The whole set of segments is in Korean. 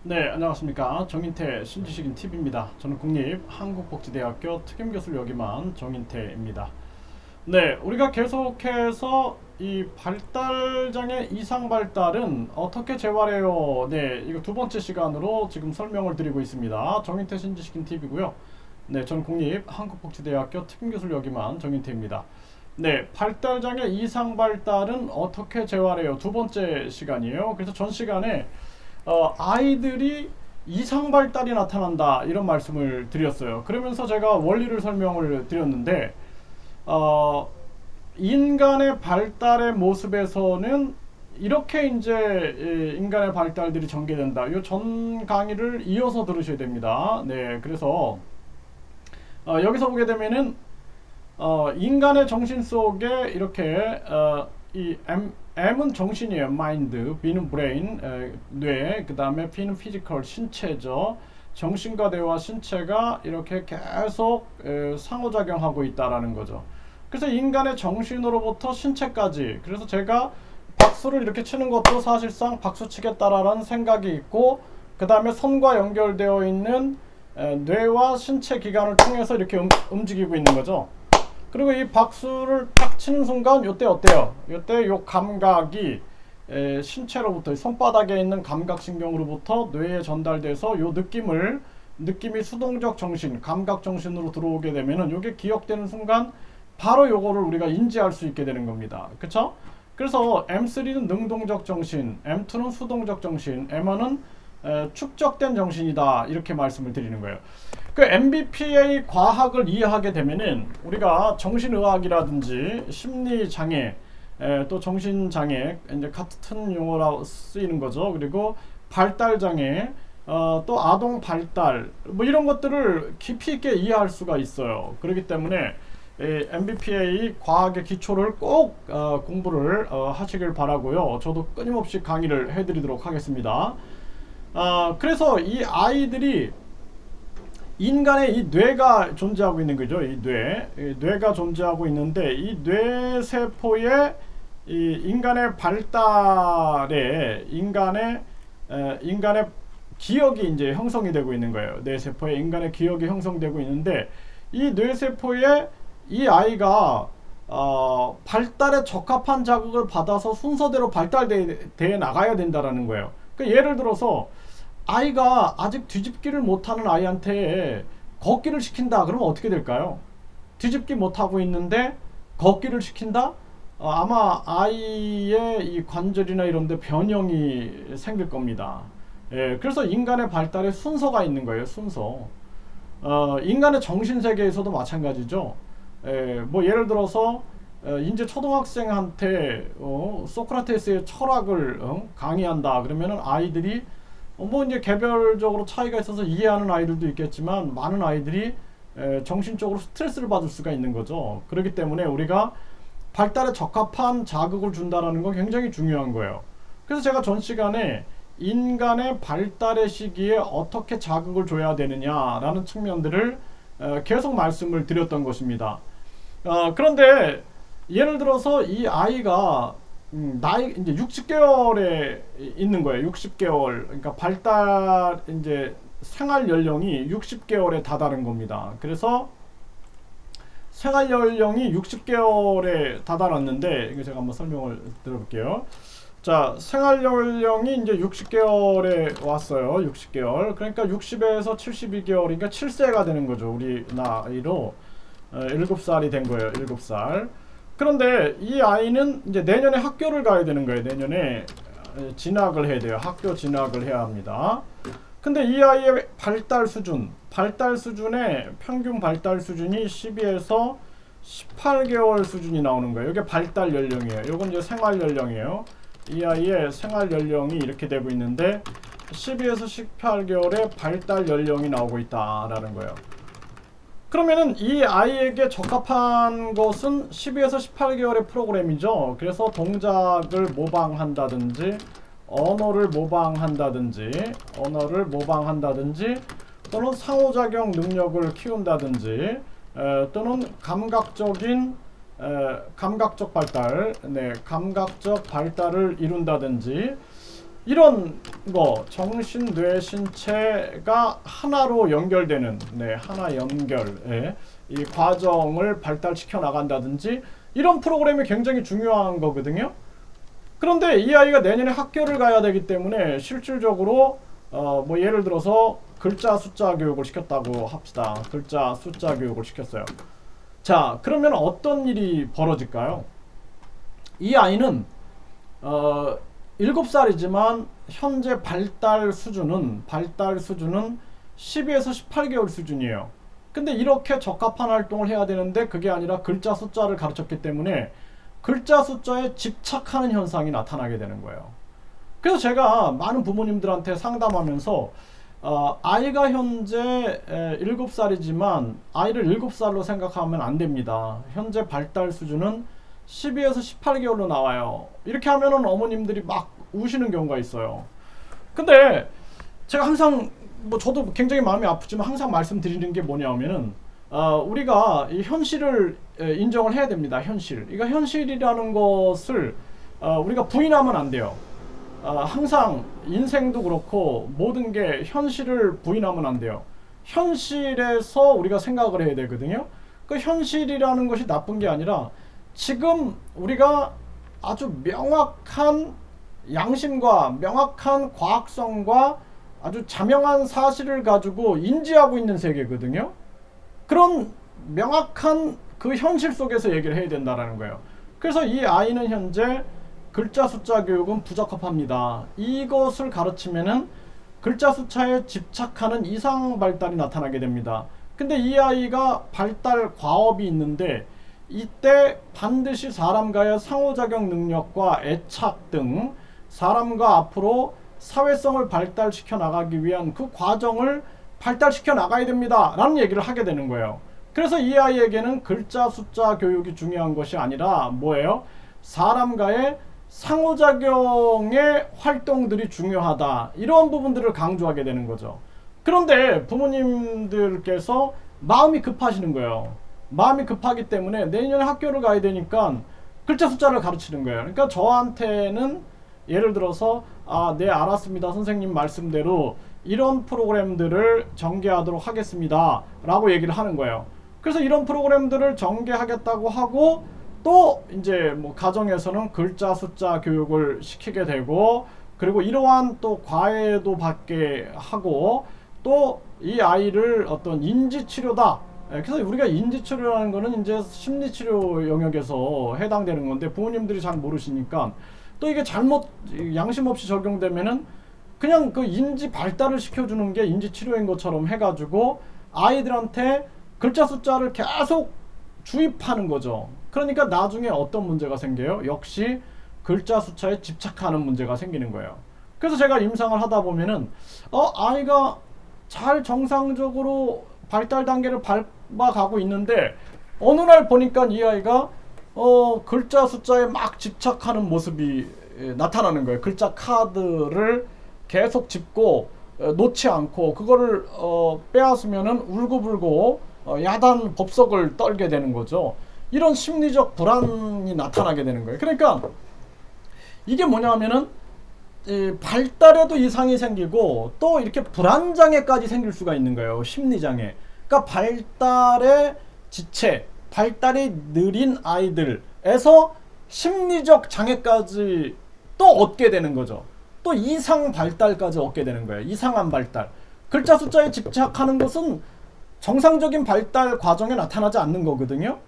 네, 안녕하십니까. 정인태 신지식인 TV입니다. 저는 국립한국복지대학교 특임교수를 역임한 정인태입니다. 네, 우리가 계속해서 이 발달장애 이상 발달은 어떻게 재활해요? 네, 이거 두 번째 시간으로 지금 설명을 드리고 있습니다. 정인태 신지식인 TV고요. 네, 저는 국립한국복지대학교 특임교수를 역임한 정인태입니다. 네, 발달장애 이상 발달은 어떻게 재활해요? 두 번째 시간이에요. 그래서 전 시간에 아이들이 이상 발달이 나타난다 이런 말씀을 드렸어요. 그러면서 제가 원리를 설명을 드렸는데 어, 인간의 발달의 모습에서는 이렇게 이제 인간의 발달들이 전개된다. 이 전 강의를 이어서 들으셔야 됩니다. 네, 그래서 여기서 보게 되면은 인간의 정신 속에 이렇게 이 M은 정신이에요. 마인드, B는 브레인, 뇌, 그 다음에 P는 피지컬, 신체죠. 정신과 뇌와 신체가 이렇게 계속 상호작용하고 있다라는 거죠. 그래서 인간의 정신으로부터 신체까지, 그래서 제가 박수를 이렇게 치는 것도 사실상 박수 치겠다라는 생각이 있고, 그 다음에 손과 연결되어 있는 뇌와 신체 기관을 통해서 이렇게 움직이고 있는 거죠. 그리고 이 박수를 딱 치는 순간 요때 어때요? 요때 요 감각이 신체로부터 손바닥에 있는 감각신경으로부터 뇌에 전달돼서 요 느낌이 수동적 정신, 감각 정신으로 들어오게 되면은 요게 기억되는 순간 바로 요거를 우리가 인지할 수 있게 되는 겁니다. 그쵸? 그래서 M3는 능동적 정신, M2는 수동적 정신, M1은 축적된 정신이다 이렇게 말씀을 드리는 거예요. 그 MBPA 과학을 이해하게 되면은 우리가 정신의학이라든지 심리장애 또 정신장애 이제 같은 용어로 쓰이는 거죠. 그리고 발달장애 또 아동 발달 뭐 이런 것들을 깊이 있게 이해할 수가 있어요. 그렇기 때문에 MBPA 과학의 기초를 꼭 공부를 하시길 바라고요. 저도 끊임없이 강의를 해드리도록 하겠습니다. 그래서 이 아이들이 인간의 이 뇌가 존재하고 있는 거죠. 이 뇌가 존재하고 있는데 이 뇌세포의 이 인간의 발달에 인간의 기억이 이제 형성이 되고 있는 거예요. 뇌세포에 인간의 기억이 형성되고 있는데 이 뇌세포에 이 아이가 발달에 적합한 자극을 받아서 순서대로 발달돼 나가야 된다라는 거예요. 그러니까 예를 들어서 아이가 아직 뒤집기를 못하는 아이한테 걷기를 시킨다. 그러면 어떻게 될까요? 뒤집기 못하고 있는데 걷기를 시킨다? 아마 아이의 이 관절이나 이런 데 변형이 생길 겁니다. 예, 그래서 인간의 발달에 순서가 있는 거예요. 순서. 인간의 정신세계에서도 마찬가지죠. 뭐 예를 들어서 이제 초등학생한테 소크라테스의 철학을 강의한다. 그러면은 아이들이 뭐 이제 개별적으로 차이가 있어서 이해하는 아이들도 있겠지만 많은 아이들이 정신적으로 스트레스를 받을 수가 있는 거죠. 그렇기 때문에 우리가 발달에 적합한 자극을 준다는 건 굉장히 중요한 거예요. 그래서 제가 전 시간에 인간의 발달의 시기에 어떻게 자극을 줘야 되느냐라는 측면들을 계속 말씀을 드렸던 것입니다. 그런데 예를 들어서 이 아이가 나이 이제 60개월에 있는 거예요. 60개월. 그러니까 발달 이제 생활 연령이 60개월에 다다른 겁니다. 그래서 생활 연령이 60개월에 다다랐는데 이거 제가 한번 설명을 들어볼게요. 자, 생활 연령이 이제 60개월에 왔어요. 60개월. 그러니까 60에서 72개월, 그러니까 7세가 되는 거죠. 우리 나이로 7살이 된 거예요. 7살. 그런데 이 아이는 이제 내년에 학교를 가야 되는 거예요. 내년에 진학을 해야 돼요. 학교 진학을 해야 합니다. 근데 이 아이의 발달 수준의 평균 발달 수준이 12에서 18개월 수준이 나오는 거예요. 이게 발달 연령이에요. 이건 이제 생활 연령이에요. 이 아이의 생활 연령이 이렇게 되고 있는데 12에서 18개월의 발달 연령이 나오고 있다라는 거예요. 그러면은 이 아이에게 적합한 것은 12에서 18개월의 프로그램이죠. 그래서 동작을 모방한다든지 언어를 모방한다든지 또는 상호작용 능력을 키운다든지 또는 감각적 발달을 이룬다든지 이런 거 정신, 뇌, 신체가 하나로 연결되는 하나 연결 이 과정을 발달시켜 나간다든지 이런 프로그램이 굉장히 중요한 거거든요. 그런데 이 아이가 내년에 학교를 가야 되기 때문에 실질적으로 뭐 예를 들어서 글자 숫자 교육을 시켰다고 합시다. 글자 숫자 교육을 시켰어요. 자, 그러면 어떤 일이 벌어질까요? 이 아이는 7살이지만 현재 발달 수준은 12에서 18개월 수준이에요. 근데 이렇게 적합한 활동을 해야 되는데 그게 아니라 글자 숫자를 가르쳤기 때문에 글자 숫자에 집착하는 현상이 나타나게 되는 거예요. 그래서 제가 많은 부모님들한테 상담하면서 아이가 현재 7살이지만 아이를 7살로 생각하면 안 됩니다. 현재 발달 수준은 12에서 18개월로 나와요. 이렇게 하면은 어머님들이 막 우시는 경우가 있어요. 근데 제가 항상 뭐 저도 굉장히 마음이 아프지만 항상 말씀드리는 게 뭐냐면은 우리가 이 현실을 인정을 해야 됩니다. 현실. 이거 현실이라는 것을 우리가 부인하면 안 돼요. 항상 인생도 그렇고 모든 게 현실을 부인하면 안 돼요. 현실에서 우리가 생각을 해야 되거든요. 그 현실이라는 것이 나쁜 게 아니라 지금 우리가 아주 명확한 양심과 명확한 과학성과 아주 자명한 사실을 가지고 인지하고 있는 세계거든요. 그런 명확한 그 현실 속에서 얘기를 해야 된다는 거예요. 그래서 이 아이는 현재 글자 숫자 교육은 부적합합니다. 이것을 가르치면은 글자 숫자에 집착하는 이상 발달이 나타나게 됩니다. 근데 이 아이가 발달 과업이 있는데 이때 반드시 사람과의 상호작용 능력과 애착 등 사람과 앞으로 사회성을 발달시켜 나가기 위한 그 과정을 발달시켜 나가야 됩니다 라는 얘기를 하게 되는 거예요. 그래서 이 아이에게는 글자 숫자 교육이 중요한 것이 아니라 뭐예요? 사람과의 상호작용의 활동들이 중요하다, 이런 부분들을 강조하게 되는 거죠. 그런데 부모님들께서 마음이 급하시는 거예요. 마음이 급하기 때문에 내년에 학교를 가야 되니까 글자 숫자를 가르치는 거예요. 그러니까 저한테는 예를 들어서 네 알았습니다, 선생님 말씀대로 이런 프로그램들을 전개하도록 하겠습니다 라고 얘기를 하는 거예요. 그래서 이런 프로그램들을 전개하겠다고 하고 또 이제 뭐 가정에서는 글자 숫자 교육을 시키게 되고, 그리고 이러한 또 과외도 받게 하고, 또 이 아이를 어떤 인지치료다, 그래서 우리가 인지치료라는 거는 이제 심리치료 영역에서 해당되는 건데 부모님들이 잘 모르시니까 또 이게 잘못 양심 없이 적용되면은 그냥 그 인지 발달을 시켜주는 게 인지치료인 것처럼 해가지고 아이들한테 글자 숫자를 계속 주입하는 거죠. 그러니까 나중에 어떤 문제가 생겨요? 역시 글자 숫자에 집착하는 문제가 생기는 거예요. 그래서 제가 임상을 하다 보면은 아이가 잘 정상적으로 발달 단계를 밟아가고 있는데 어느 날 보니까 이 아이가 글자 숫자에 막 집착하는 모습이 나타나는 거예요. 글자 카드를 계속 짚고 놓지 않고 그거를 빼앗으면은 울고불고 야단 법석을 떨게 되는 거죠. 이런 심리적 불안이 나타나게 되는 거예요. 그러니까 이게 뭐냐면은 발달에도 이상이 생기고 또 이렇게 불안장애까지 생길 수가 있는 거예요. 심리장애. 그러니까 발달의 지체, 발달이 느린 아이들에서 심리적 장애까지 또 얻게 되는 거죠. 또 이상 발달까지 얻게 되는 거예요. 이상한 발달. 글자 숫자에 집착하는 것은 정상적인 발달 과정에 나타나지 않는 거거든요.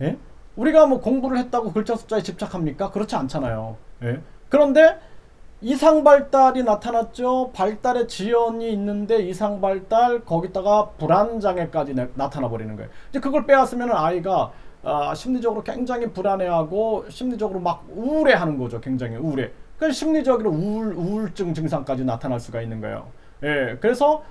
예? 우리가 뭐 공부를 했다고 글자 숫자에 집착합니까? 그렇지 않잖아요. 예? 그런데 이상 발달이 나타났죠. 발달의 지연이 있는데 이상 발달, 거기다가 불안 장애까지 나타나 버리는 거예요. 이제 그걸 빼앗으면 아이가 심리적으로 굉장히 불안해하고 심리적으로 막 우울해하는 거죠. 굉장히 우울해. 그러니까 심리적으로 우울증 증상까지 나타날 수가 있는 거예요. 예, 그래서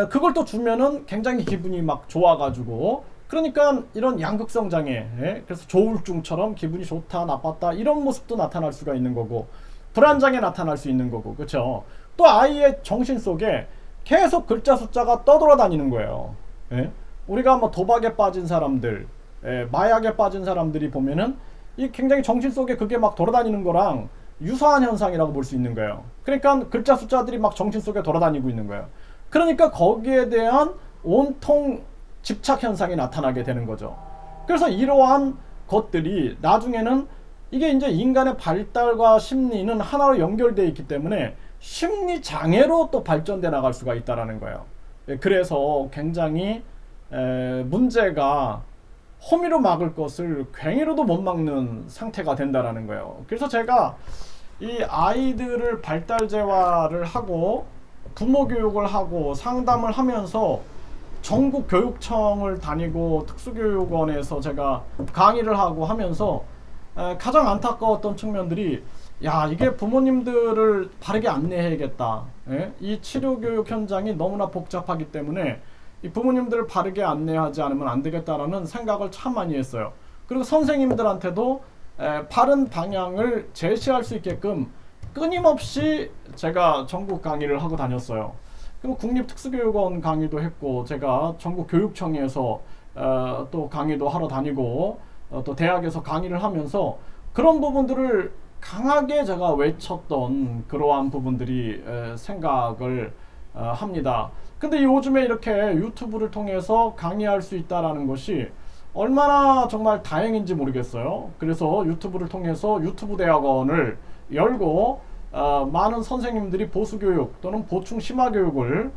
그걸 또 주면은 굉장히 기분이 막 좋아가지고, 그러니까 이런 양극성 장애, 예? 그래서 조울증처럼 기분이 좋다 나빴다 이런 모습도 나타날 수가 있는 거고, 불안장애 나타날 수 있는 거고, 그렇죠? 또 아이의 정신 속에 계속 글자 숫자가 떠돌아다니는 거예요. 예? 우리가 뭐 도박에 빠진 사람들, 마약에 빠진 사람들이 보면은 이 굉장히 정신 속에 그게 막 돌아다니는 거랑 유사한 현상이라고 볼 수 있는 거예요. 그러니까 글자 숫자들이 막 정신 속에 돌아다니고 있는 거예요. 그러니까 거기에 대한 온통 집착 현상이 나타나게 되는 거죠. 그래서 이러한 것들이 나중에는 이게 이제 인간의 발달과 심리는 하나로 연결되어 있기 때문에 심리 장애로 또 발전돼 나갈 수가 있다라는 거예요. 그래서 굉장히 문제가 호미로 막을 것을 괭이로도 못 막는 상태가 된다라는 거예요. 그래서 제가 이 아이들을 발달재활을 하고 부모 교육을 하고 상담을 하면서 전국 교육청을 다니고 특수교육원에서 제가 강의를 하고 하면서 가장 안타까웠던 측면들이, 야, 이게 부모님들을 바르게 안내해야겠다. 예? 이 치료교육 현장이 너무나 복잡하기 때문에 이 부모님들을 바르게 안내하지 않으면 안 되겠다라는 생각을 참 많이 했어요. 그리고 선생님들한테도 바른 방향을 제시할 수 있게끔 끊임없이 제가 전국 강의를 하고 다녔어요. 그리고 국립특수교육원 강의도 했고, 제가 전국 교육청에서 또 강의도 하러 다니고, 또 대학에서 강의를 하면서 그런 부분들을 강하게 제가 외쳤던 그러한 부분들이 생각을 합니다. 근데 요즘에 이렇게 유튜브를 통해서 강의할 수 있다라는 것이 얼마나 정말 다행인지 모르겠어요. 그래서 유튜브를 통해서 유튜브 대학원을 열고 많은 선생님들이 보수교육 또는 보충 심화교육을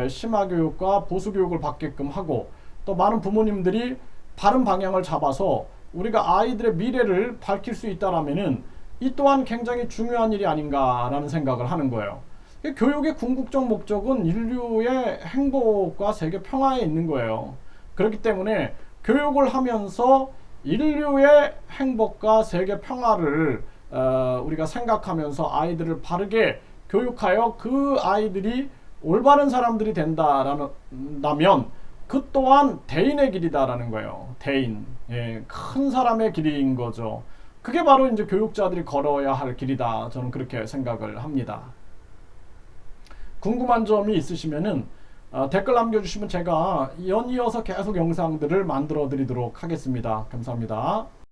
심화교육과 보수교육을 받게끔 하고, 또 많은 부모님들이 바른 방향을 잡아서 우리가 아이들의 미래를 밝힐 수 있다라면은 이 또한 굉장히 중요한 일이 아닌가라는 생각을 하는 거예요. 교육의 궁극적 목적은 인류의 행복과 세계 평화에 있는 거예요. 그렇기 때문에 교육을 하면서 인류의 행복과 세계 평화를 우리가 생각하면서 아이들을 바르게 교육하여 그 아이들이 올바른 사람들이 된다면 그 또한 대인의 길이다라는 거예요. 대인, 큰 사람의 길인 거죠. 그게 바로 이제 교육자들이 걸어야 할 길이다. 저는 그렇게 생각을 합니다. 궁금한 점이 있으시면은 댓글 남겨주시면 제가 연이어서 계속 영상들을 만들어 드리도록 하겠습니다. 감사합니다.